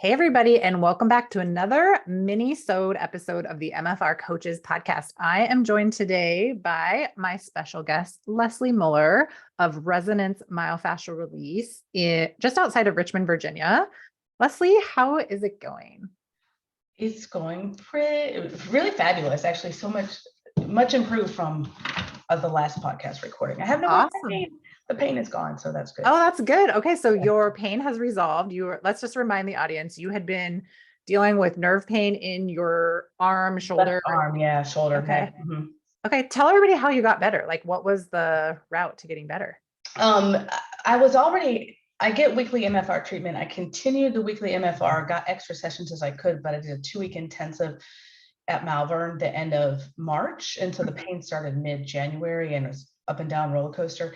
Hey, everybody, and welcome back to another Minisode episode of the MFR Coaches Podcast. I am joined today by my special guest, Leslie Mueller of Resonance Myofascial Release, just outside of Richmond, Virginia. Leslie, how is it going? It's going really fabulous. Actually, so much improved from the last podcast recording. I have no more pain. The pain is gone, so that's good. Oh, that's good. Okay, so your pain has resolved. Let's just remind the audience, you had been dealing with nerve pain in your arm, shoulder. Left arm, yeah, shoulder. Okay. Mm-hmm. Okay, tell everybody how you got better. Like, what was the route to getting better? I get weekly MFR treatment. I continued the weekly MFR, got extra sessions as I could, but I did a 2-week intensive at Malvern the end of March. And so the pain started mid-January and it was up and down roller coaster.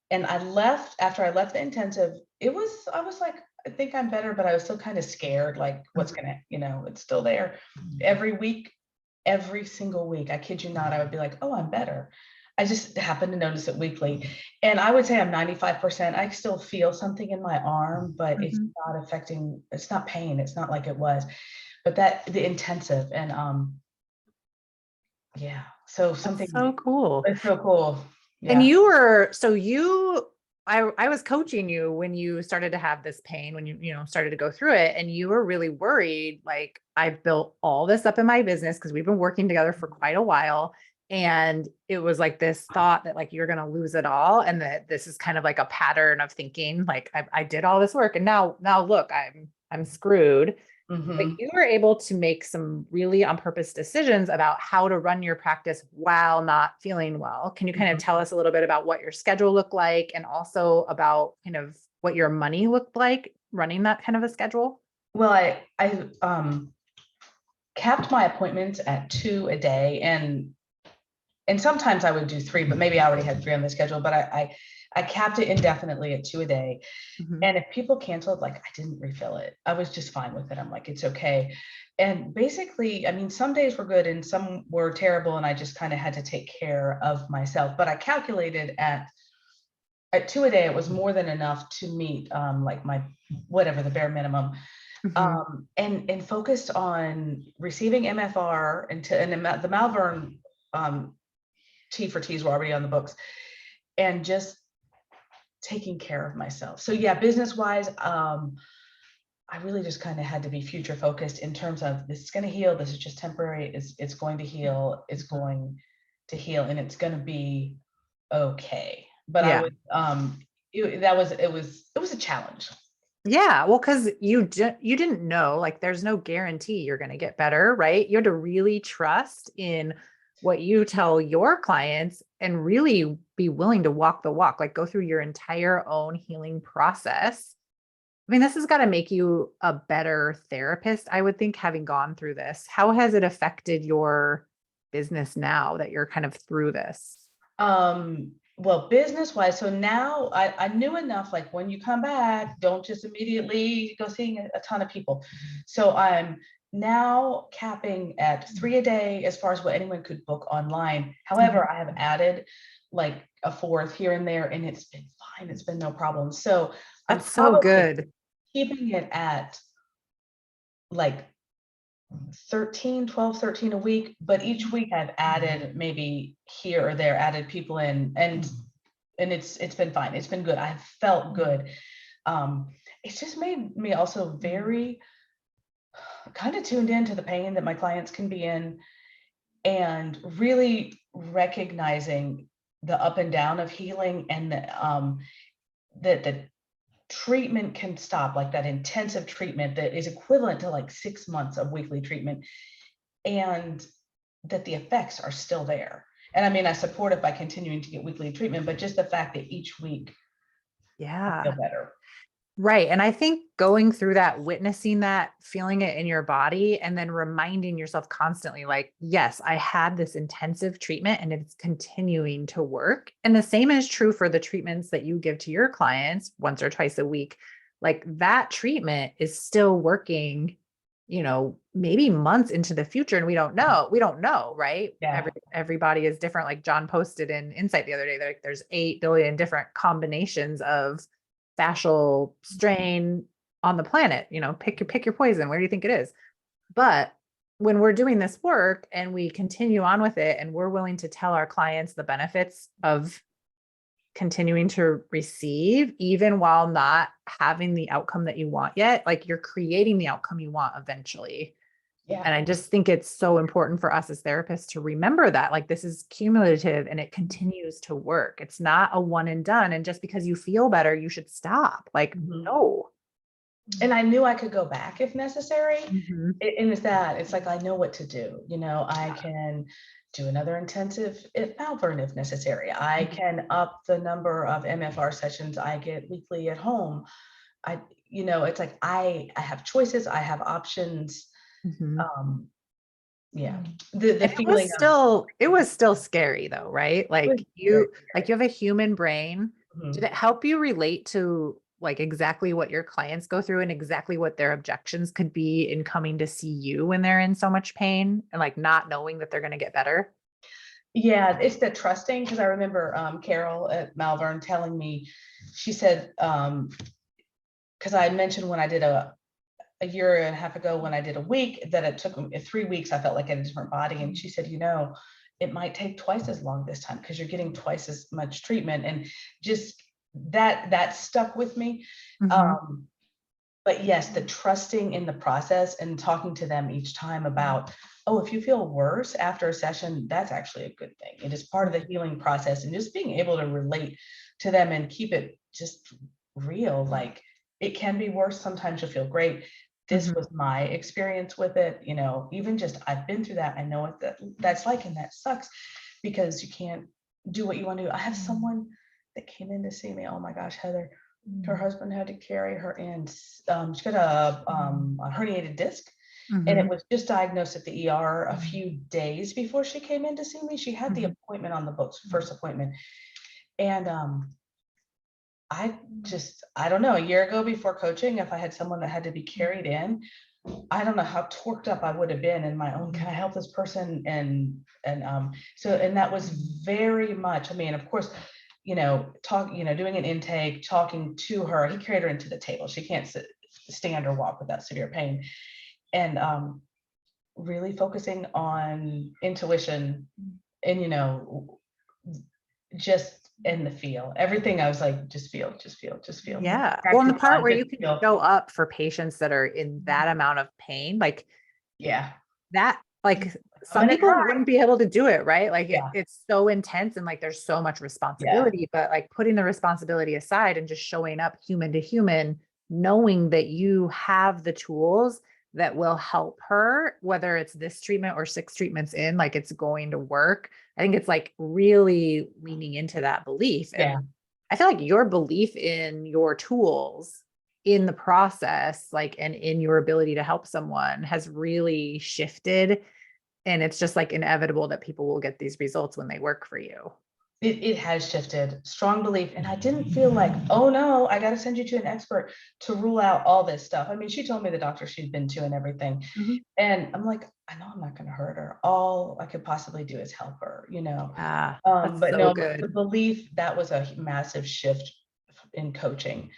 And after I left the intensive, I was like, I think I'm better, but I was still kind of scared, like what's gonna, it's still there. Every single week, I kid you not, I would be like, oh, I'm better. I just happened to notice it weekly. And I would say I'm 95%. I still feel something in my arm, but it's not pain. It's not like it was, but the intensive and yeah. So something. That's so cool. It's so cool. Yeah. And I was coaching you when you started to have this pain, when you started to go through it, and you were really worried. Like, I've built all this up in my business because we've been working together for quite a while. And it was like this thought that like, you're going to lose it all. And that this is kind of like a pattern of thinking, like I did all this work and now look, I'm screwed. But you were able to make some really on purpose decisions about how to run your practice while not feeling well. Can you kind of tell us a little bit about what your schedule looked like and also about kind of what your money looked like running that kind of a schedule? Well, I capped my appointments at 2 a day, and sometimes I would do 3, but maybe I already had 3 on the schedule, but I capped it indefinitely at 2 a day. And if people canceled, like, I didn't refill it. I was just fine with it. I'm like, it's okay. And basically, I mean, some days were good and some were terrible. And I just kind of had to take care of myself, but I calculated at 2 a day, it was more than enough to meet like my, whatever the bare minimum. And focused on receiving MFR and the Malvern T for T's were already on the books, and just taking care of myself. So yeah, business wise, I really just kind of had to be future focused in terms of, this is going to heal. This is just temporary. It's going to heal. It's going to heal, and it's going to be okay. But yeah. It was a challenge. Yeah. Well, cause you didn't know, like, there's no guarantee you're going to get better, right? You had to really trust in what you tell your clients and really be willing to walk the walk, like go through your entire own healing process. I mean, this has got to make you a better therapist, I would think, having gone through this. How has it affected your business now that you're kind of through this? Well, business wise, so now I knew enough, like, when you come back, don't just immediately go seeing a ton of people. So I'm now capping at 3 a day as far as what anyone could book online. However, I have added like a 4th here and there, and it's been fine. It's been no problem. So that's so good. Keeping it at like 12, 13 a week, but each week I've added maybe here or there, added people in, and it's been fine. It's been good. I've felt good. It's just made me also very kind of tuned into the pain that my clients can be in, and really recognizing the up and down of healing, and that the treatment can stop, like that intensive treatment that is equivalent to like 6 months of weekly treatment, and that the effects are still there. And I mean, I support it by continuing to get weekly treatment, but just the fact that each week I feel better. Right. And I think going through that, witnessing that, feeling it in your body, and then reminding yourself constantly, like, yes, I had this intensive treatment and it's continuing to work. And the same is true for the treatments that you give to your clients once or twice a week. Like, that treatment is still working, maybe months into the future. And we don't know, right? Yeah. Everybody is different. Like John posted in Insight the other day, like there's 8 billion different combinations of fascial strain on the planet, pick your poison. Where do you think it is? But when we're doing this work and we continue on with it and we're willing to tell our clients the benefits of continuing to receive, even while not having the outcome that you want yet, like you're creating the outcome you want eventually. Yeah. And I just think it's so important for us as therapists to remember that, like, this is cumulative and it continues to work. It's not a one and done. And just because you feel better, you should stop. Like, no. And I knew I could go back if necessary. Mhm. And it's like, I know what to do. I can do another intensive Malvern if necessary. I can up the number of MFR sessions I get weekly at home. It's like, I have choices, I have options. Mhm. Yeah. The And feeling it was still scary though, right? Like you have a human brain. Did it help you relate to like exactly what your clients go through and exactly what their objections could be in coming to see you when they're in so much pain and like not knowing that they're going to get better? Yeah, it's the trusting, because I remember Carol at Malvern telling me, she said, because I mentioned when I did a year and a half ago, when I did a week, that it took me 3 weeks, I felt like I had a different body. And she said, it might take twice as long this time because you're getting twice as much treatment. And just that stuck with me. Mhm. But yes, the trusting in the process and talking to them each time about, oh, if you feel worse after a session, that's actually a good thing. It is part of the healing process, and just being able to relate to them and keep it just real. Like, it can be worse. Sometimes you'll feel great. This Mhm. was my experience with it. Even just, I've been through that. I know what that's like, and that sucks because you can't do what you want to do. I have someone that came in to see me. Oh my gosh, Heather, her husband had to carry her in. She got a herniated disc, and it Mhm. was just diagnosed at the ER a few days before she came in to see me. She had the Mhm. appointment on the books, first appointment. And I don't know, a year ago before coaching, if I had someone that had to be carried in, I don't know how torqued up I would have been in my own, can I help this person? And that was very much, I mean, of course, doing an intake, talking to her. He carried her into the table. She can't stand or walk without severe pain. And really focusing on intuition and, just in the feel. Everything, I was like, just feel, just feel, just feel. Yeah. Well, and the Practice part on where just you can feel. show up for patients that are in that amount of pain, like Yeah. that, like I'm some gonna people cry. wouldn't be able to do it, right? Like Yeah. it's so intense and like there's so much Yeah. responsibility, but like putting the responsibility aside and just showing up human to human, knowing that you have the tools that will help her, whether it's this treatment or 6 treatments in, like it's going to work. I think it's like really leaning into that belief. Yeah. And I feel like your belief in your tools in the process, like, and in your ability to help someone has really shifted. And it's just like inevitable that people will get these results when they work for you. It has shifted, strong belief. And I didn't feel like, oh no, I got to send you to an expert to rule out all this stuff. I mean, she told me the doctor she'd been to and everything. Mhm. And I'm like, I know I'm not going to hurt her. All I could possibly do is help her, Yeah, that's But so no, the good. belief, that was a massive shift in coaching,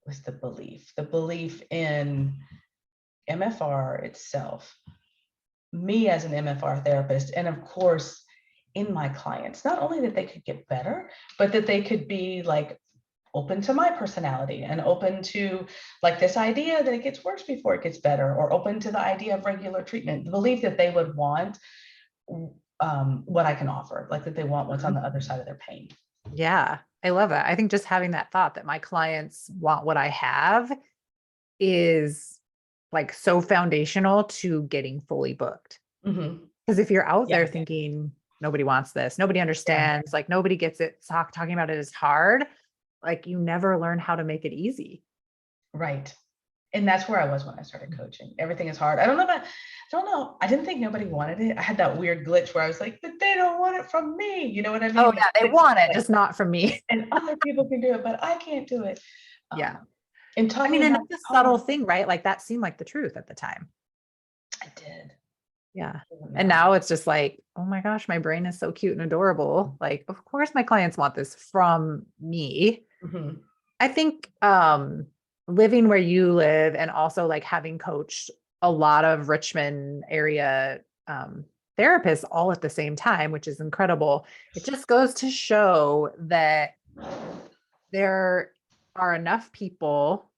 was the belief in MFR itself, me as an MFR therapist, and of course, in my clients, not only that they could get better, but that they could be like open to my personality and open to like this idea that it gets worse before it gets better, or open to the idea of regular treatment, the belief that they would want what I can offer, like that they want what's on Mhm. the other side of their pain. Yeah, I love it. I think just having that thought that my clients want what I have is like so foundational to getting fully booked. Mhm. Because if you're out Yeah, there thinking nobody wants this, nobody yeah, understands, like nobody gets it, talking about it is hard, like you never learn how to make it easy. right. And that's where I was when I started coaching. Everything is hard. I don't know. I didn't think nobody wanted it. I had that weird glitch where I was like, but they don't want it from me. You know what I Oh mean? yeah, they want it, just not from me. And other people can do it, but I can't do it. Yeah. And I talking mean, and about that's a subtle home, thing, right? Like that seemed like the truth at the time. I did. Yeah. And Now. now it's just like, oh my gosh, my brain is so cute and adorable. Like, of course my clients want this from me. Mhm. I think living where you live and also like having coached a lot of Richmond area therapists all at the same time, which is incredible. It just goes to show that there are enough people,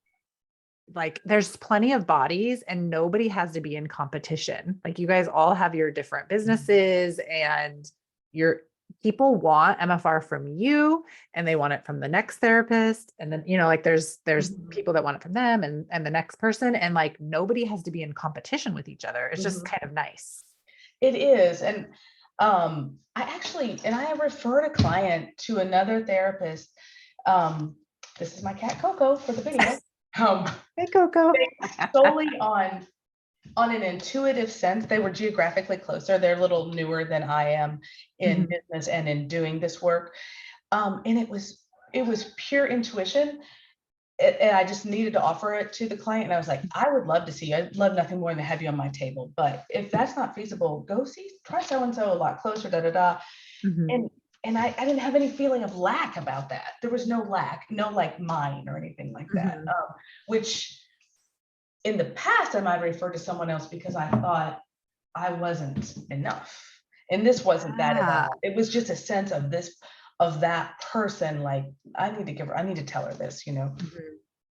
like there's plenty of bodies and nobody has to be in competition. Like you guys all have your different businesses and your people want MFR from you and they want it from the next therapist. And then, like there's Mhm. people that want it from them and the next person. And like nobody has to be in competition with each other. It's just Mhm. kind of nice. It is. And I referred a client to another therapist. Um, this is my cat Coco for the video. Um, Hey, Coco. Solely on an intuitive sense. They were geographically closer. They're a little newer than I am in Mhm. business and in doing this work. And it was pure intuition. And I just needed to offer it to the client. And I was like, I would love to see you. I'd love nothing more than to have you on my table. But if that's not feasible, go try so-and-so a lot closer, da, da, da. Mhm. And I didn't have any feeling of lack about that. There was no lack, no like mine or anything like that. Mhm. Which in the past, I might refer to someone else because I thought I wasn't enough. And this wasn't that at Ah, all. It was just a sense of that person, like, I need to tell her this. mhm.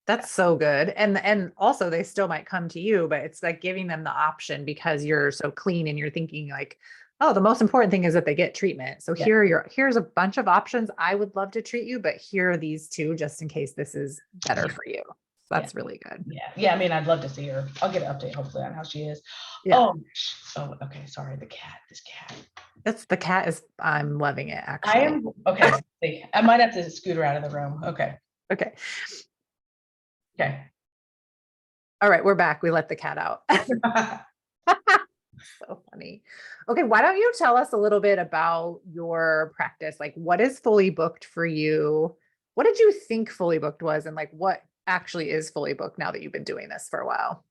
That's so good. And also they still might come to you, but it's like giving them the option because you're so clean and you're thinking like, oh, the most important thing is that they get treatment. So Yeah, here's a bunch of options. I would love to treat you, but here are these two just in case this is better yeah, for you. So yeah, that's really good. yeah, yeah. I mean, I'd love to see her. I'll get an update hopefully on how she is. Yeah. Oh, okay. Sorry, this cat. That's the cat is I'm loving it I actually. am okay. See, I might have to scoot her out of the room. Okay, Okay. okay. All right, we're back. We let the cat out. So funny. Okay, why don't you tell us a little bit about your practice? Like, what is fully booked for you? What did you think fully booked was? And like, what actually is fully booked now that you've been doing this for a while?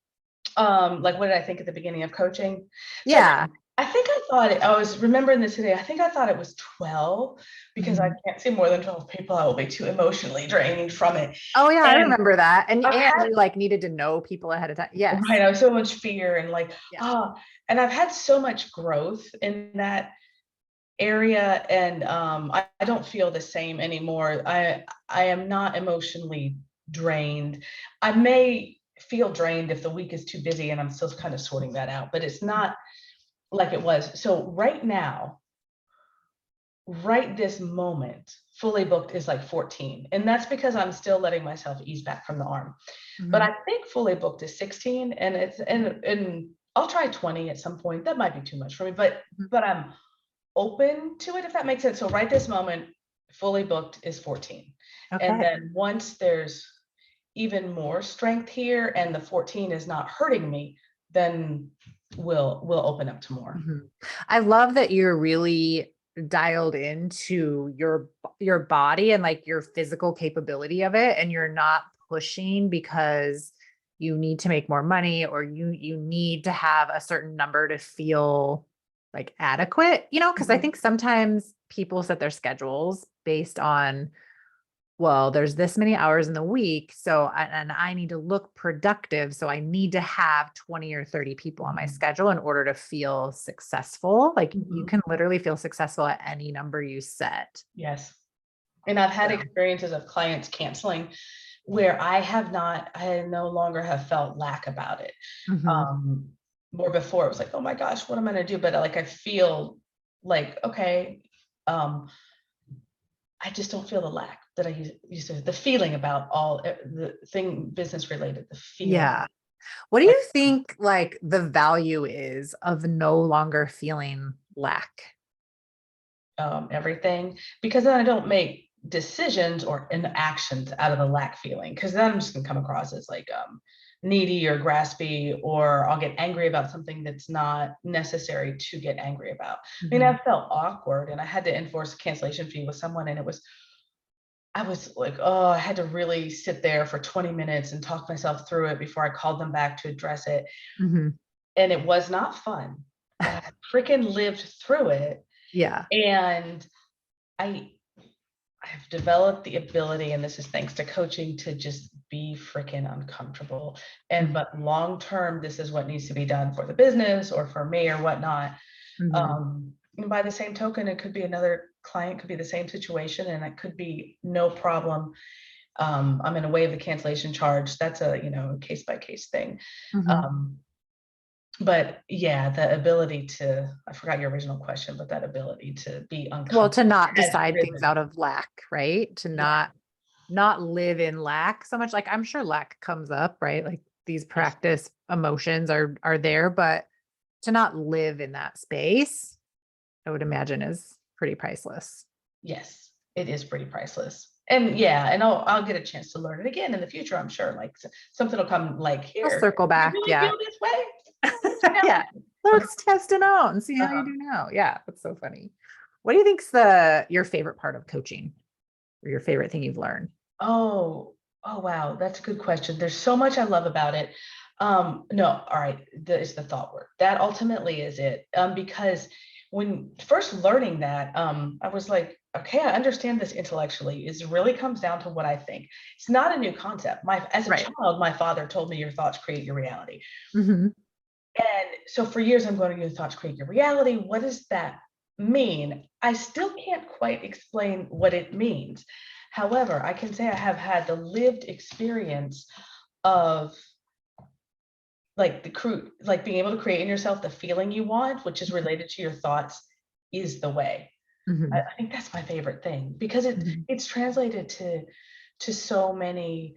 Like what did I think at the beginning of coaching? So Yeah. I was remembering this today. I think I thought it was 12 because I Mhm. can't see more than 12 people. I will be too emotionally drained from it. Oh yeah, I And remember that. And I've had, you like needed to know people ahead of time. Yes. right, I was so much fear and like, Yeah. ah, and I've had so much growth in that area. And I don't feel the same anymore. I am not emotionally drained. I may feel drained if the week is too busy and I'm still kind of sorting that out, but it's not like it was. So right this moment, fully booked is like 14. And that's because I'm still letting myself ease back from the arm. But Mhm. I think fully booked is 16 and and I'll try 20 at some point. That might be too much for me, but Mhm. I'm open to it if that makes sense. So right this moment, fully booked is 14. And Okay. then once there's even more strength here and the 14 is not hurting me, then we'll open up to more. Mhm. I love that you're really dialed into your body and like your physical capability of it and you're not pushing because you need to make more money or you need to have a certain number to feel like adequate, because I Mhm. think sometimes people set their schedules based on, well, there's this many hours in the week. So, and I need to look productive. So I need to have 20 or 30 people on my Mhm. schedule in order to feel successful. Like you Mhm. can literally feel successful at any number you set. Yes. And I've had So, experiences of clients canceling where I no longer have felt lack about it. mhm. Um, more before it was like, oh my gosh, what am I gonna do? But like I feel like, okay, um, I just don't feel the lack that I used to, the feeling about the thing business related, the feeling. Yeah. What do Like you think like the value is of no longer feeling lack? everything, because then I don't make decisions or actions out of the lack feeling, because then I'm just gonna come across as like needy or graspy, or I'll get angry about something that's not necessary to get angry about. I mean, Mhm. I felt awkward and I had to enforce a cancellation fee with someone, and I was like, oh, I had to really sit there for 20 minutes and talk myself through it before I called them back to address it. Mhm. And it was not fun, but I freaking lived through it. Yeah. And I I've developed the ability, and this is thanks to coaching, to just be freaking uncomfortable. And but long term, this is what needs to be done for the business or for me or whatnot. And by the same token, it could be another client, could be the same situation, and it could be no problem. I'm going to waive the cancellation charge. That's a, case by case thing. But yeah, the ability to, I forgot your original question, but that ability to be uncomfortable. Well, to not decide things out of lack, right? To not live in lack so much. Like, I'm sure lack comes up, right? Like, these practice emotions are there, but to not live in that space, I would imagine, is pretty priceless. Yes, it is pretty priceless. And yeah, and I'll get a chance to learn it again in the future, I'm sure. Like something will come like, I'll here, circle back. you really Yeah. feel this way? Yeah. Let's test it out and see how you do now. Yeah. That's so funny. What do you think's your favorite part of coaching, or your favorite thing you've learned? Oh, wow. That's a good question. There's so much I love about it. No, all right. It's the thought work. That ultimately is it. Because when first learning that, I was like, okay, I understand this intellectually. It really comes down to what I think. It's not a new concept. As a child, my father told me your thoughts create your reality. And so for years, I'm going, your thoughts create your reality. What does that mean? I still can't quite explain what it means. However, I can say I have had the lived experience of like being able to create in yourself the feeling you want, which is related to your thoughts, is the way. I think that's my favorite thing, because it's translated to so many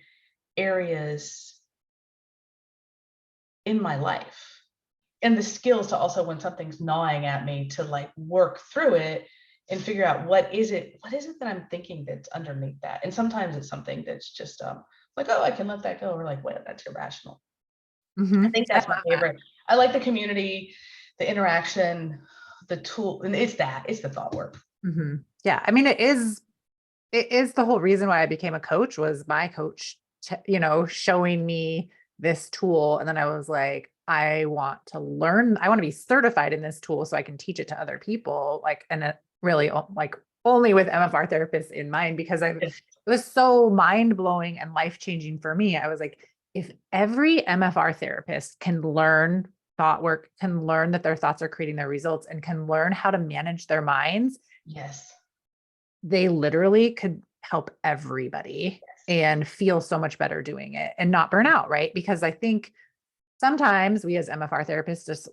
areas in my life. And the skills to also, when something's gnawing at me, to like work through it and figure out what is it that I'm thinking that's underneath that. And sometimes it's something that's just like, oh, I can let that go, or like, wait, that's irrational. I think that's my favorite. I like the community, the interaction, the tool, and it's the thought work. Yeah. I mean, it is the whole reason why I became a coach, was my coach, showing me this tool. And then I was like, I want to be certified in this tool so I can teach it to other people. Like, and it really like only with MFR therapists in mind, because it was so mind blowing and life changing for me. I was like, if every MFR therapist can learn thought work, can learn that their thoughts are creating their results, and can learn how to manage their minds, yes, they literally could help everybody and feel so much better doing it and not burn out, right? Because I think sometimes we as MFR therapists,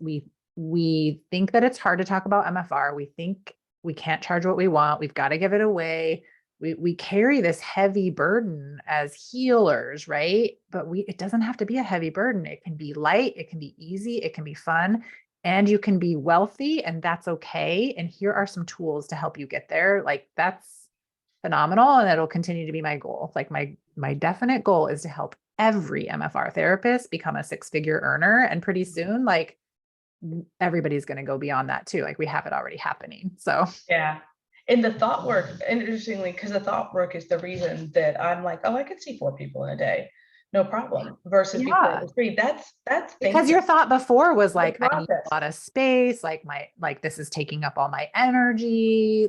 we think that it's hard to talk about MFR. We think we can't charge what we want. We've got to give it away. We carry this heavy burden as healers, right? But it doesn't have to be a heavy burden. It can be light, it can be easy, it can be fun, and you can be wealthy, and that's okay. And here are some tools to help you get there. Like, that's phenomenal. And it'll continue to be my goal. Like, my definite goal is to help every MFR therapist become a 6-figure earner. And pretty soon, like, everybody's going to go beyond that too. Like, we have it already happening. So yeah. And the thought work, interestingly, because the thought work is the reason that I'm like, oh, I could see 4 people in a day, no problem. Versus before it was 3. That's because your thought before was like, I need process. a lot of space. Like, this is taking up all my energy.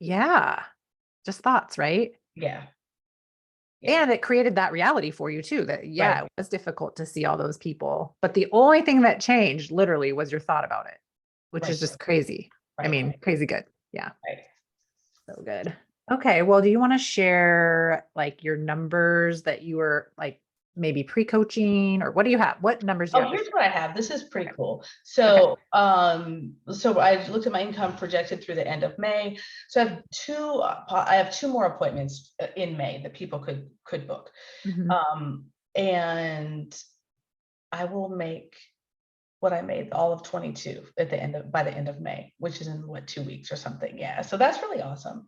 Yeah. Just thoughts, right? Yeah. And it created that reality for you too, that Right. it was difficult to see all those people, but the only thing that changed literally was your thought about it, which is just crazy. I mean, crazy good. Yeah. Right. So good. Okay. Well, do you want to share like your numbers that you were like maybe pre-coaching, or what do you have? What numbers do you Oh, have? here's what I have. This is pretty cool. So, so I looked at my income projected through the end of May. So I have 2 more appointments in May that people could book. And I will make what I made all of 22 by the end of May, which is in 2 weeks or something. Yeah. So that's really awesome.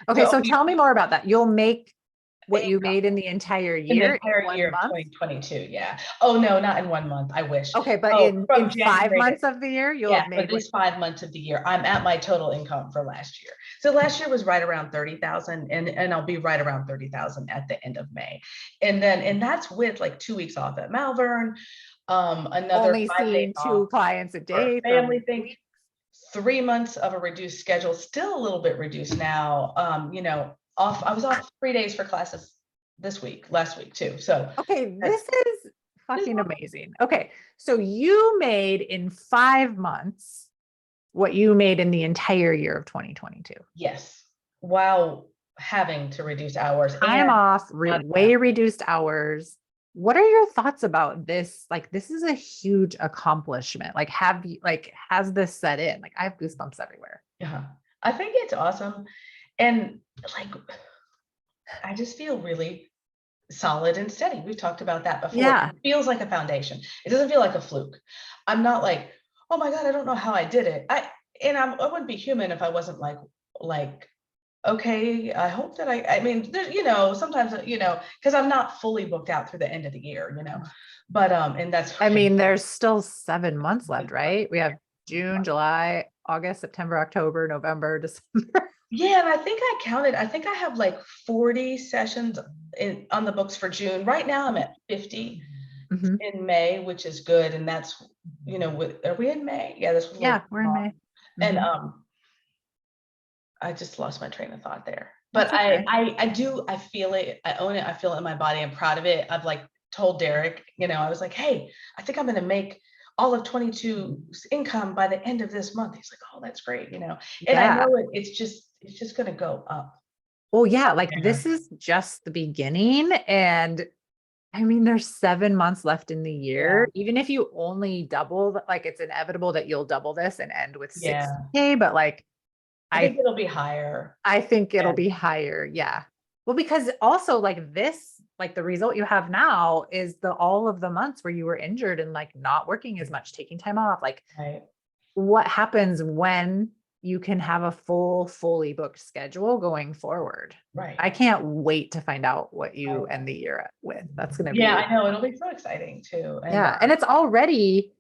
Okay. So tell me more about that. You'll make what you made in the entire in the year entire in year 1 of month? 2022. Yeah. Oh no, not in 1 month. I wish. Okay, but from in 5 January months of the year, you'll have made at least 5 months of the year. I'm at my total income for last year. So last year was right around 30,000, and I'll be right around 30,000 at the end of May. And that's with like 2 weeks off at Malvern, another only 5 days seeing 2 off clients a for a day family from thing. 3 months of a reduced schedule, still a little bit reduced now. off. I was off 3 days for classes last week too. So Okay, that's this is fucking amazing. Okay, so you made in 5 months what you made in the entire year of 2022. yes, while having to reduce hours Time and off, not way reduced hours. What are your thoughts about this? Like, this is a huge accomplishment. Like, have you, like, has this set in? Like, I have goosebumps everywhere. yeah. I think it's awesome. And like, I just feel really solid and steady. We've talked about that before. Yeah. It feels like a foundation. It doesn't feel like a fluke. I'm not like, oh my God, I don't know how I did it. I wouldn't be human if I wasn't like, okay, I hope that I mean, there's, sometimes, because I'm not fully booked out through the end of the year, but, and that's, I mean, there's still 7 months left, right? We have June, July, August, September, October, November, December. yeah, and I think I have like 40 sessions on the books for June. Right now I'm at 50 Mhm. in May, which is good. And that's, are we in May? Yeah, this was Yeah, we're in May. and Mhm. I just lost my train of thought there. But That's okay. I feel it, I own it, I feel it in my body, I'm proud of it. I've like told Derek, I was like, hey, I think I'm gonna make all of 22's income by the end of this month. He's like, oh, that's great, and I Yeah. know it's just gonna go up. Well, yeah, like Yeah. this is just the beginning. And I mean, there's 7 months left in the Yeah. year. Even if you only double, like it's inevitable that you'll double this and end with Yeah. 60K, but like I think I it'll be higher. I think it'll Yeah. be higher. Yeah. Well, because also like this, like the result you have now is the all of the months where you were injured and like not working as much, taking time off. Like Right. what happens when you can have a fully booked schedule going forward? Right. I can't wait to find out what you Right. end the year with. That's going to Yeah, be, I know. It'll be so exciting too. And yeah. And it's already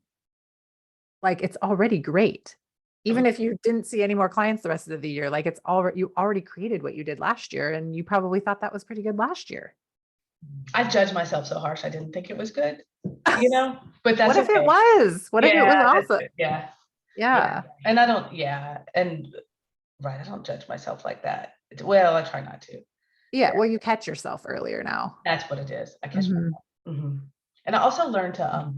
like, it's already great. Even if you didn't see any more clients the rest of the year, like it's already, you already created what you did last year and you probably thought that was pretty good last year. I judged myself so harsh. I didn't think it was good, but What that's if it okay. was? What if it was Yeah, that's awesome? it. Yeah. Yeah. Yeah. And I don't, yeah. And right. I don't judge myself like that. Well, I try not to. Yeah. Yeah. Well, you catch yourself earlier now. That's what it is. I catch Mhm. myself. And I also learned to,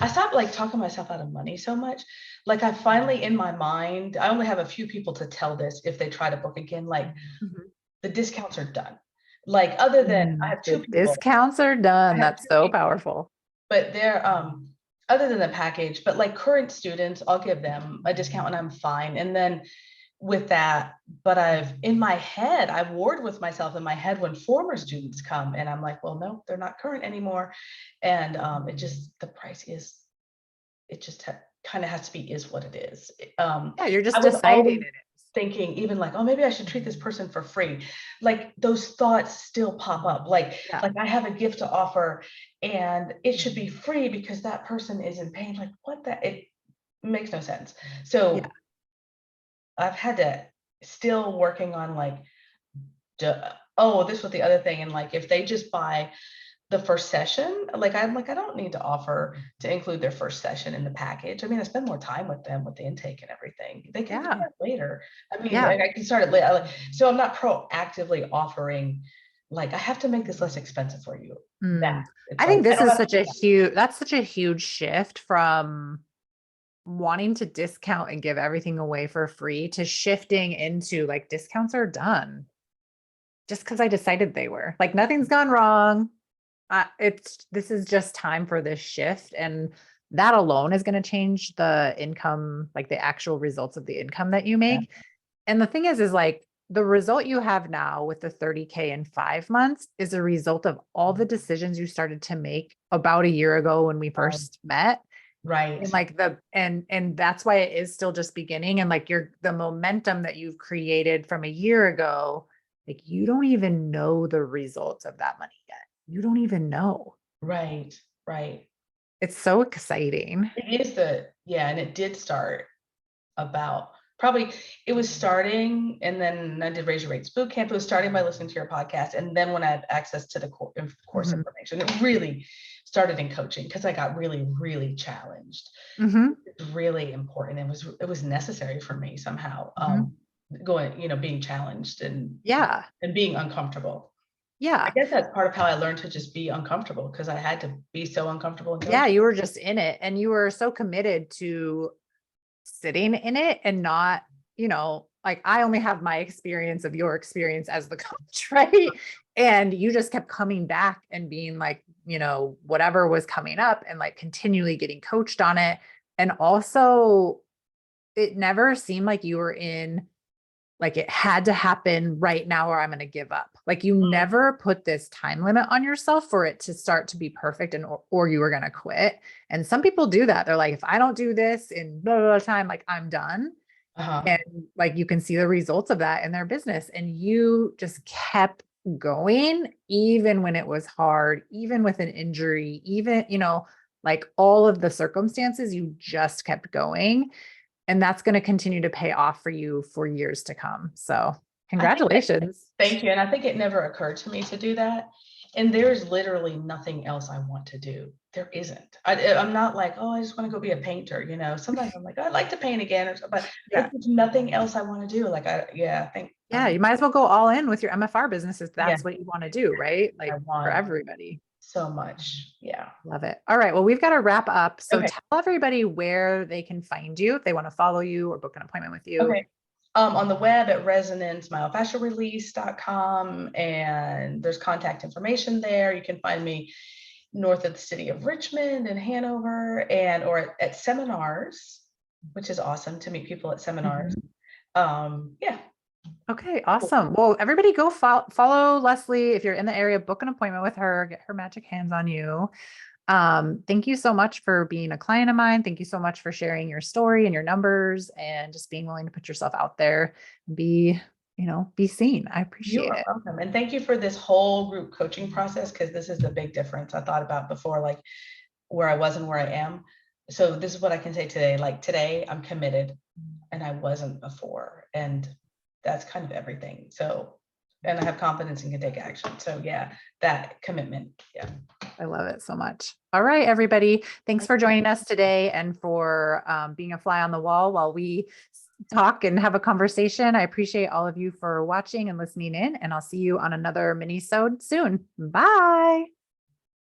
I stopped like talking myself out of money so much. Like I finally in my mind, I only have a few people to tell this if they try to book again, like Mhm. the discounts are done. Like other than I have two The people, discounts are I done. have That's two so people, powerful. but they're other than the package, but like current students, I'll give them a discount and I'm fine. And then with that, but in my head, I've warred with myself in my head when former students come and I'm like, well, no, they're not current anymore. And the price is, it just kind of has to be is what it is. Yeah, you're I just was deciding always it is. thinking even like, oh, maybe I should treat this person for free. Like those thoughts still pop up. Like Yeah. I have a gift to offer and it should be free because that person is in pain. Like what it makes no sense. So Yeah. I've had to still working on like, oh, this was the other thing. And like, if they just buy the first session, like, I'm like, I don't need to offer to include their first session in the package. I mean, I spend more time with them with the intake and everything. They can do Yeah. that later. I mean, Yeah. I can start it later. So I'm not proactively offering, like, I have to make this less expensive for you. That it's I like, think I this don't is have to such do a that. huge, that's such a huge shift from wanting to discount and give everything away for free to shifting into like discounts are done just because I decided they were. Like nothing's gone wrong. This is just time for this shift. And that alone is going to change the income, like the actual results of the income that you Yeah. make. And the thing is like the result you have now with the 30K in 5 months is a result of all the decisions you started to make about a year ago when we first met. Right. And like and that's why it is still just beginning. And like the momentum that you've created from a year ago, like you don't even know the results of that money yet. You don't even know. Right. Right. It's so exciting. It is and it did start about probably it was starting and then I did Raise Your Rates boot camp. It was starting by listening to your podcast. And then when I had access to the course Mhm. information, it really started in coaching because I got really, really challenged. Mhm. It's really important. It was necessary for me somehow. Mhm. going, being challenged Yeah. and being uncomfortable. I Yeah. guess that's part of how I learned to just be uncomfortable, because I had to be so uncomfortable in Yeah. coaching. You were just in it and you were so committed to sitting in it and not, like I only have my experience of your experience as the coach, right? And you just kept coming back and being like, whatever was coming up and like continually getting coached on it. And also, it never seemed like you were in, like it had to happen right now or I'm going to give up. Like you never put this time limit on yourself for it to start to be perfect and or you were going to quit. And some people do that. They're like, if I don't do this in blah, blah, blah time, like I'm done. Uh-huh. And like you can see the results of that in their business. And you just kept going, even when it was hard, even with an injury, even, like all of the circumstances, you just kept going. And that's going to continue to pay off for you for years to come. So I think that, congratulations. thank you. And I think it never occurred to me to do that. And there's literally nothing else I want to do. There isn't. I'm not like, oh, I just want to go be a painter. Sometimes I'm like, I'd like to paint again, but Yeah. there's nothing else I want to do. Like, I think, Yeah. You might as well go all in with your MFR business if yeah, that's what you want to do, right? I Like for want everybody. so much. Yeah. Love it. All right. Well, we've got to wrap up. So Okay. tell everybody where they can find you if they want to follow you or book an appointment with you. Okay. On the web at resonancemyofascialrelease.com, and there's contact information there. You can find me north of the city of Richmond and Hanover, or at seminars, which is awesome to meet people at seminars. Yeah. Okay, awesome. Well, everybody go follow Leslie. If you're in the area, book an appointment with her, get her magic hands on you. Thank you so much for being a client of mine. Thank you so much for sharing your story and your numbers and just being willing to put yourself out there, be seen. I You appreciate are it. welcome. And thank you for this whole group coaching process, because this is the big difference I thought about before, like where I was and where I am. So this is what I can say today. Like today, I'm committed, and I wasn't before. And that's kind of everything. So, and I have confidence and can take action. So yeah, that commitment. Yeah. I love it so much. All right, everybody. Thanks for joining us today and for being a fly on the wall while we talk and have a conversation. I appreciate all of you for watching and listening in, and I'll see you on another mini-sode soon. Bye.